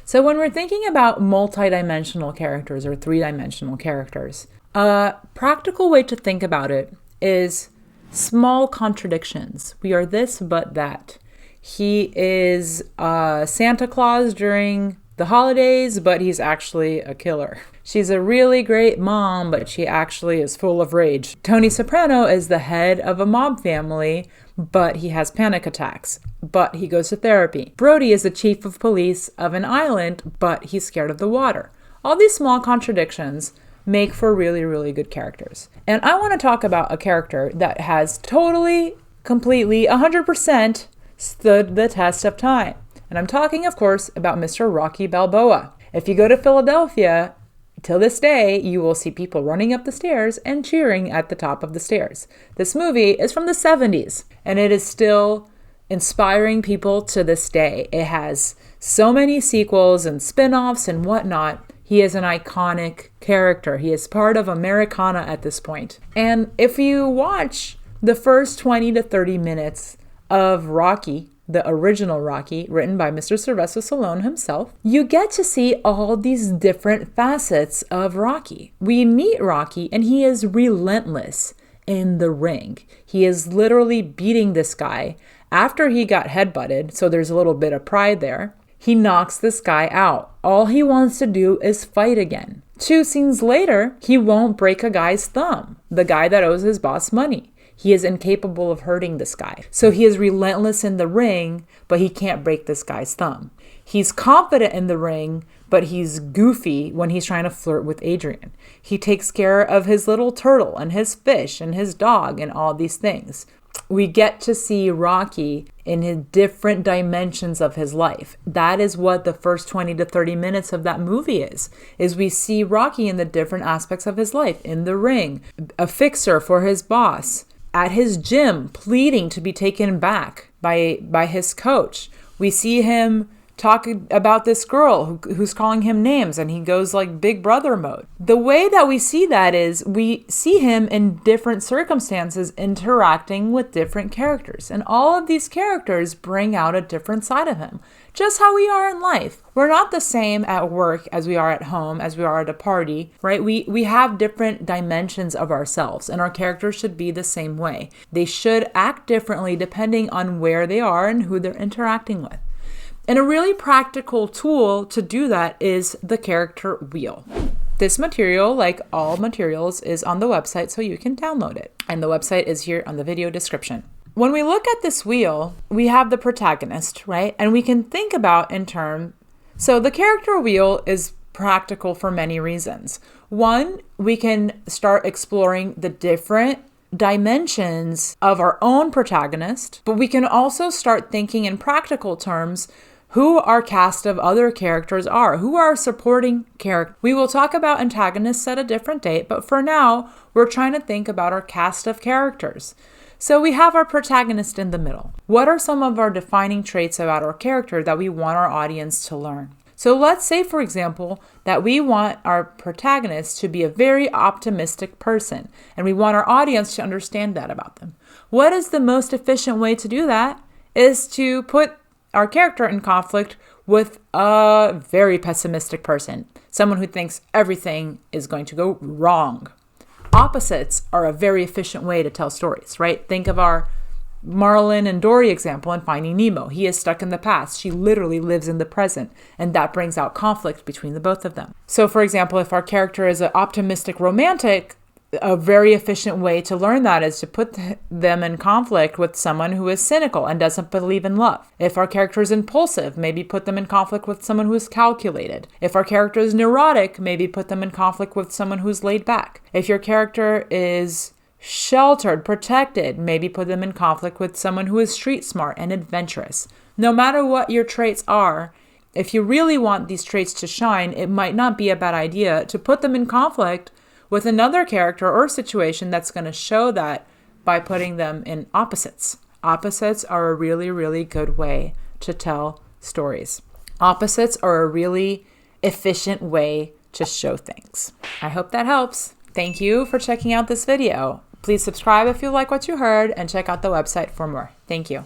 So when we're thinking about multidimensional characters or three-dimensional characters, a practical way to think about it is small contradictions. We are this but that. He is Santa Claus during the holidays, but he's actually a killer. She's a really great mom, but she actually is full of rage. Tony Soprano is the head of a mob family, but he has panic attacks, but he goes to therapy. Brody is the chief of police of an island, but he's scared of the water. All these small contradictions make for really, really good characters. And I want to talk about a character that has totally, completely, 100% stood the test of time. And I'm talking, of course, about Mr. Rocky Balboa. If you go to Philadelphia, till this day, you will see people running up the stairs and cheering at the top of the stairs. This movie is from the 70s, and it is still inspiring people to this day. It has so many sequels and spin-offs and whatnot. He is an iconic character. He is part of Americana at this point. And if you watch the first 20 to 30 minutes of Rocky, the original Rocky, written by Mr. Sylvester Stallone himself, you get to see all these different facets of Rocky. We meet Rocky, and he is relentless in the ring. He is literally beating this guy after he got headbutted, so there's a little bit of pride there. He knocks this guy out. All he wants to do is fight again. 2 scenes later, he won't break a guy's thumb, the guy that owes his boss money. He is incapable of hurting this guy. So he is relentless in the ring, but he can't break this guy's thumb. He's confident in the ring, but he's goofy when he's trying to flirt with Adrian. He takes care of his little turtle and his fish and his dog and all these things. We get to see Rocky in his different dimensions of his life. That is what the first 20 to 30 minutes of that movie is we see Rocky in the different aspects of his life, in the ring, a fixer for his boss, at his gym, pleading to be taken back by his coach. We see him talk about this girl who's calling him names, and he goes like Big Brother mode. The way that we see that is we see him in different circumstances interacting with different characters. And all of these characters bring out a different side of him. Just how we are in life. We're not the same at work as we are at home, as we are at a party, right? We have different dimensions of ourselves, and our characters should be the same way. They should act differently depending on where they are and who they're interacting with. And a really practical tool to do that is the character wheel. This material, like all materials, is on the website, so you can download it. And the website is here on the video description. When we look at this wheel, we have the protagonist, right? And we can think about so the character wheel is practical for many reasons. One, we can start exploring the different dimensions of our own protagonist, but we can also start thinking in practical terms who our cast of other characters are, who are supporting characters. We will talk about antagonists at a different date, but for now, we're trying to think about our cast of characters. So we have our protagonist in the middle. What are some of our defining traits about our character that we want our audience to learn? So let's say, for example, that we want our protagonist to be a very optimistic person, and we want our audience to understand that about them. What is the most efficient way to do that is to put our character in conflict with a very pessimistic person, someone who thinks everything is going to go wrong. Opposites are a very efficient way to tell stories, right? Think of our Marlin and Dory example in Finding Nemo. He is stuck in the past. She literally lives in the present, and that brings out conflict between the both of them. So, for example, if our character is an optimistic romantic, a very efficient way to learn that is to put them in conflict with someone who is cynical and doesn't believe in love. If our character is impulsive, maybe put them in conflict with someone who is calculated. If our character is neurotic, maybe put them in conflict with someone who's laid back. If your character is sheltered, protected, maybe put them in conflict with someone who is street smart and adventurous. No matter what your traits are, if you really want these traits to shine, it might not be a bad idea to put them in conflict with another character or situation that's going to show that by putting them in opposites. Opposites are a really, really good way to tell stories. Opposites are a really efficient way to show things. I hope that helps. Thank you for checking out this video. Please subscribe if you like what you heard and check out the website for more. Thank you.